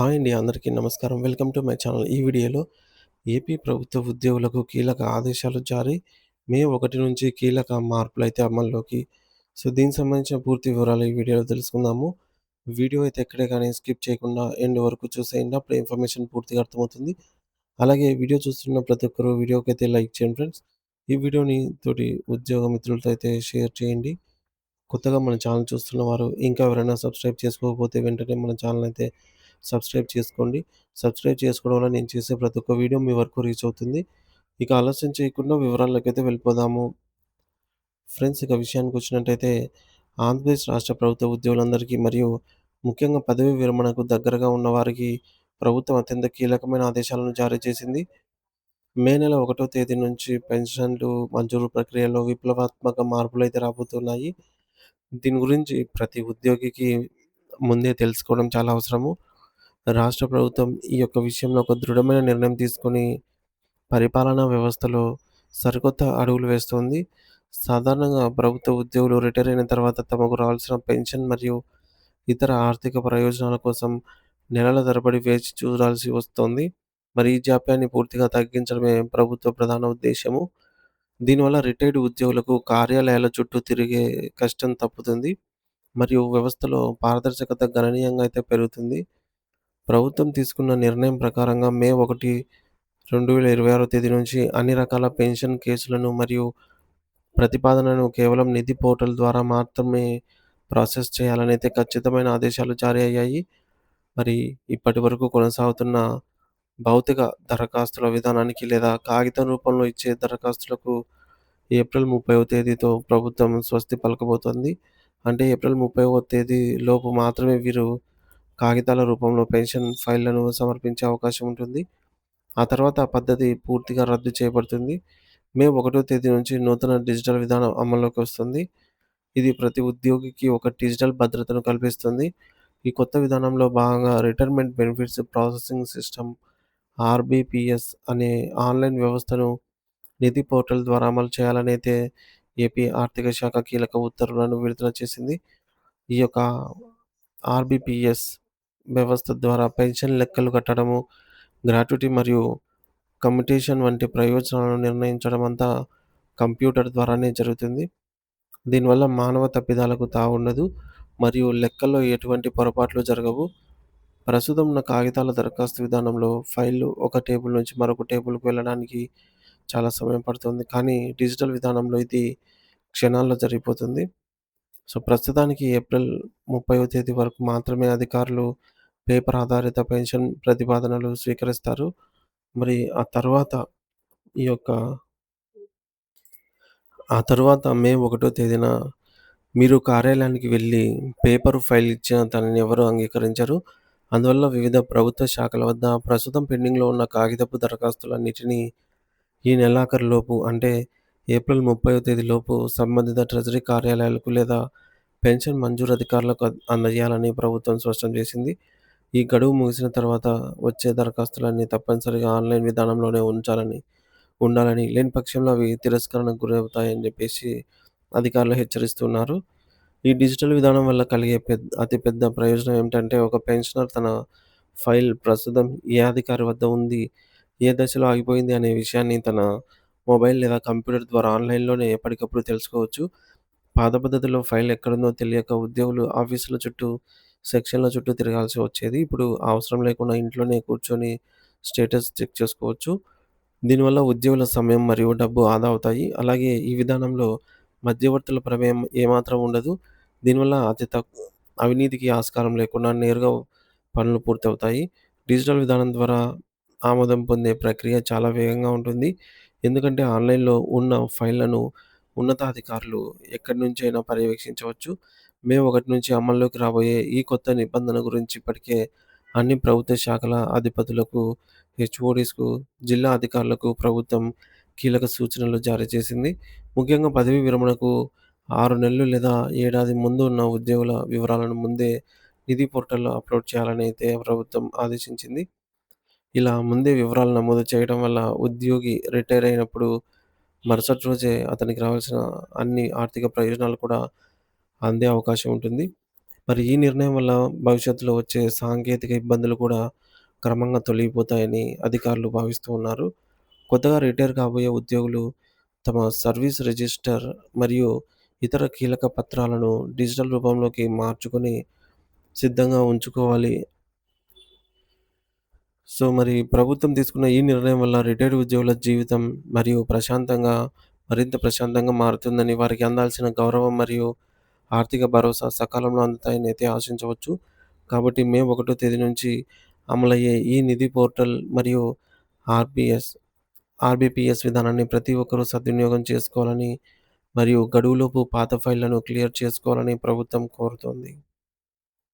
Hi అండి. అందరికీ నమస్కారం. Welcome to my channel. ఈ వీడియోలో ఏపీ ప్రభుత్వ ఉద్యోగులకు కీలక ఆదేశాలు జారీ. మే 1 నుంచి కీలక మార్పులైతే అమల్లోకి. దీనికి సంబంధించిన పూర్తి వివరాలు ఈ వీడియోలో తెలుసుకుందాము. వీడియో అయితే ఎక్కడే గాని స్కిప్ చేయకుండా ఎండ్ వరకు చూసేయండి. అప్పుడే ఇన్ఫర్మేషన్ పూర్తిగా అర్థమవుతుంది. అలాగే వీడియో చూస్తున్న ప్రతి ఒక్కరు వీడియోకైతే లైక్ చేయండి ఫ్రెండ్స్. ఈ వీడియోని తోటి ఉద్యోగ మిత్రులతో అయితే షేర్ చేయండి. కొత్తగా మన ఛానల్ చూస్తున్న వారు ఇంకా ఎవరైనా సబ్స్క్రైబ్ చేసుకోకపోతే వెంటనే మన ఛానల్ అయితే సబ్స్క్రైబ్ చేసుకోండి. సబ్స్క్రైబ్ చేసుకోవడం వల్ల నేను చేసే ప్రతి ఒక్క వీడియో మీ వరకు రీచ్ అవుతుంది. ఇక ఆలస్యం చేయకుండా వివరాల్లోకైతే వెళ్ళిపోదాము. ఫ్రెండ్స్, ఇక విషయానికొచ్చినట్టయితే ఆంధ్రప్రదేశ్ రాష్ట్ర ప్రభుత్వ ఉద్యోగులందరికీ మరియు ముఖ్యంగా పదవీ విరమణకు దగ్గరగా ఉన్న వారికి ప్రభుత్వం అత్యంత కీలకమైన ఆదేశాలను జారీ చేసింది. మే నెల 1వ తేదీ నుంచి పెన్షన్లు మంజూరు ప్రక్రియలో విప్లవాత్మక మార్పులైతే రాబోతున్నాయి. దీని గురించి ప్రతి ఉద్యోగికి ముందే తెలుసుకోవడం చాలా అవసరము. రాష్ట్ర ప్రభుత్వం ఈ యొక్క విషయంలో ఒక దృఢమైన నిర్ణయం తీసుకొని పరిపాలనా వ్యవస్థలో సరికొత్త అడుగులు వేస్తోంది. సాధారణంగా ప్రభుత్వ ఉద్యోగులు రిటైర్ అయిన తర్వాత తమకు రావాల్సిన పెన్షన్ మరియు ఇతర ఆర్థిక ప్రయోజనాల కోసం నెలల తరబడి వేచి చూడాల్సి వస్తోంది. మరి ఈ జాప్యాన్ని పూర్తిగా తగ్గించడమే ప్రభుత్వ ప్రధాన ఉద్దేశ్యము. దీనివల్ల రిటైర్డ్ ఉద్యోగులకు కార్యాలయాల చుట్టూ తిరిగే కష్టం తప్పుతుంది. మరియు వ్యవస్థలో పారదర్శకత గణనీయంగా అయితే పెరుగుతుంది. ప్రభుత్వం తీసుకున్న నిర్ణయం ప్రకారంగా మే 1, 2026 తేదీ నుంచి అన్ని రకాల పెన్షన్ కేసులను మరియు ప్రతిపాదనలను కేవలం నిధి పోర్టల్ ద్వారా మాత్రమే ప్రాసెస్ చేయాలనైతే ఖచ్చితమైన ఆదేశాలు జారీ అయ్యాయి. మరి ఇప్పటివరకు కొనసాగుతున్న భౌతిక దరఖాస్తుల విధానానికి లేదా కాగితం రూపంలో ఇచ్చే దరఖాస్తులకు ఏప్రిల్ 30వ తేదీతో ప్రభుత్వం స్వస్తి పలకబోతోంది. అంటే ఏప్రిల్ 30వ తేదీ లోపు మాత్రమే వీరు కాగితాల రూపంలో పెన్షన్ ఫైల్‌లను సమర్పించే అవకాశం ఉంటుంది. ఆ తర్వాత ఆ పద్ధతి పూర్తిగా రద్దు చేయబడుతుంది. మే 1వ తేదీ నుంచి నూతన డిజిటల్ విధానం అమల్లోకి వస్తుంది. ఇది ప్రతి ఉద్యోగికి ఒక డిజిటల్ భద్రతను కల్పిస్తుంది. ఈ కొత్త విధానంలో భాగంగా రిటైర్మెంట్ బెనిఫిట్స్ ప్రాసెసింగ్ సిస్టమ్ ఆర్‌బీపీఎస్ అనే ఆన్‌లైన్ వ్యవస్థను నిధి పోర్టల్ ద్వారా అమలు చేయాలనైతే ఏపీ ఆర్థిక శాఖ కీలక ఉత్తర్వులను విడుదల చేసింది. ఈ యొక్క ఆర్‌బీపీఎస్ వ్యవస్థ ద్వారా పెన్షన్ లెక్కలు కట్టడము, గ్రాట్యుటీ మరియు కమ్యుటేషన్ వంటి ప్రయోజనాలను నిర్ణయించడం అంతా కంప్యూటర్ ద్వారానే జరుగుతుంది. దీనివల్ల మానవ తప్పిదాలకు తావుండదు మరియు లెక్కల్లో ఎటువంటి పొరపాట్లు జరగవు. ప్రస్తుతం ఉన్న కాగితాల దరఖాస్తు విధానంలో ఫైల్‌లు ఒక టేబుల్ నుంచి మరొక టేబుల్‌కి వెళ్ళడానికి చాలా సమయం పడుతుంది. కానీ డిజిటల్ విధానంలో ఇది క్షణాల్లో జరిగిపోతుంది. ప్రస్తుతానికి ఏప్రిల్ 30వ తేదీ వరకు మాత్రమే అధికారులు పేపర్ ఆధారిత పెన్షన్ ప్రతిపాదనలు స్వీకరిస్తారు. మరి ఈ యొక్క ఆ తరువాత మే 1 తేదీన మీరు కార్యాలయానికి వెళ్లి పేపర్ ఫైల్ ఇచ్చిన దానిని ఎవరు అంగీకరించరు. అందువల్ల వివిధ ప్రభుత్వ శాఖల వద్ద ప్రస్తుతం పెండింగ్‌లో ఉన్న కాగితపు దరఖాస్తులన్నిటినీ ఈ నెలాఖరులోపు అంటే ఏప్రిల్ 30వ తేదీలోపు సంబంధిత ట్రెజరీ కార్యాలయాలకు లేదా పెన్షన్ మంజూరు అధికారులకు అందజేయాలని ప్రభుత్వం స్పష్టం చేసింది. ఈ గడువు ముగిసిన తర్వాత వచ్చే దరఖాస్తులన్నీ తప్పనిసరిగా ఆన్‌లైన్ విధానంలోనే ఉండాలని, లేని పక్షంలో అవి తిరస్కరణకు గురవుతాయని చెప్పేసి అధికారులు హెచ్చరిస్తున్నారు. ఈ డిజిటల్ విధానం వల్ల కలిగే అతిపెద్ద ప్రయోజనం ఏమిటంటే, ఒక పెన్షనర్ తన ఫైల్ ప్రస్తుతం ఏ అధికారి వద్ద ఉంది, ఏ దశలో ఆగిపోయింది అనే విషయాన్ని తన మొబైల్ లేదా కంప్యూటర్ ద్వారా ఆన్‌లైన్‌లోనే ఎప్పటికప్పుడు తెలుసుకోవచ్చు. పాత పద్ధతిలో ఫైల్ ఎక్కడుందో తెలియక ఉద్యోగులు ఆఫీసుల చుట్టూ, సెక్షన్‌ల చుట్టూ తిరగాల్సి వచ్చేది. ఇప్పుడు ఆ అవసరం లేకుండా ఇంట్లోనే కూర్చొని స్టేటస్ చెక్ చేసుకోవచ్చు. దీనివల్ల ఉద్యోగుల సమయం మరియు డబ్బు ఆదా అవుతాయి. అలాగే ఈ విధానంలో మధ్యవర్తుల ప్రమేయం ఏమాత్రం ఉండదు. దీనివల్ల అవినీతికి ఆస్కారం లేకుండా నేరుగా పనులు పూర్తవుతాయి. డిజిటల్ విధానం ద్వారా ఆమోదం పొందే ప్రక్రియ చాలా వేగంగా ఉంటుంది. ఎందుకంటే ఆన్‌లైన్‌లో ఉన్న ఫైల్‌లను ఉన్నతాధికారులు ఎక్కడి నుంచైనా పర్యవేక్షించవచ్చు. మే 1 నుంచి అమల్లోకి రాబోయే ఈ కొత్త నిబంధన గురించి ఇప్పటికే అన్ని ప్రభుత్వ శాఖల అధిపతులకు, హెచ్ఓడీస్‌కు, జిల్లా అధికారులకు ప్రభుత్వం కీలక సూచనలు జారీ చేసింది. ముఖ్యంగా పదవీ విరమణకు 6 నెలలు లేదా ఏడాది ముందు ఉన్న ఉద్యోగుల వివరాలను ముందే నిధి పోర్టల్‌లో అప్‌లోడ్ చేయాలని అయితే ప్రభుత్వం ఆదేశించింది. ఇలా ముందే వివరాలు నమోదు చేయడం వల్ల ఉద్యోగి రిటైర్ అయినప్పుడు మరుసటి రోజే అతనికి రావాల్సిన అన్ని ఆర్థిక ప్రయోజనాలు కూడా అందే అవకాశం ఉంటుంది. మరి ఈ నిర్ణయం వల్ల భవిష్యత్తులో వచ్చే సాంకేతిక ఇబ్బందులు కూడా క్రమంగా తొలగిపోతాయని అధికారులు భావిస్తూ ఉన్నారు. కొత్తగా రిటైర్ కాబోయే ఉద్యోగులు తమ సర్వీస్ రిజిస్టర్ మరియు ఇతర కీలక పత్రాలను డిజిటల్ రూపంలోకి మార్చుకొని సిద్ధంగా ఉంచుకోవాలి. మరి ప్రభుత్వం తీసుకున్న ఈ నిర్ణయం వల్ల రిటైర్డ్ ఉద్యోగుల జీవితం మరింత ప్రశాంతంగా మారుతుందని, వారికి అందాల్సిన గౌరవం మరియు ఆర్థిక భరోసా సకాలంలో అందుతాయని అయితే ఆశించవచ్చు. కాబట్టి మే 1 తేదీ నుంచి అమలయ్యే ఈ నిధి పోర్టల్ మరియు ఆర్‌బీఎస్ ఆర్‌బీపీఎస్ విధానాన్ని ప్రతి ఒక్కరూ సద్వినియోగం చేసుకోవాలని మరియు గడువులోపు పాత ఫైళ్లను క్లియర్ చేసుకోవాలని ప్రభుత్వం కోరుతోంది.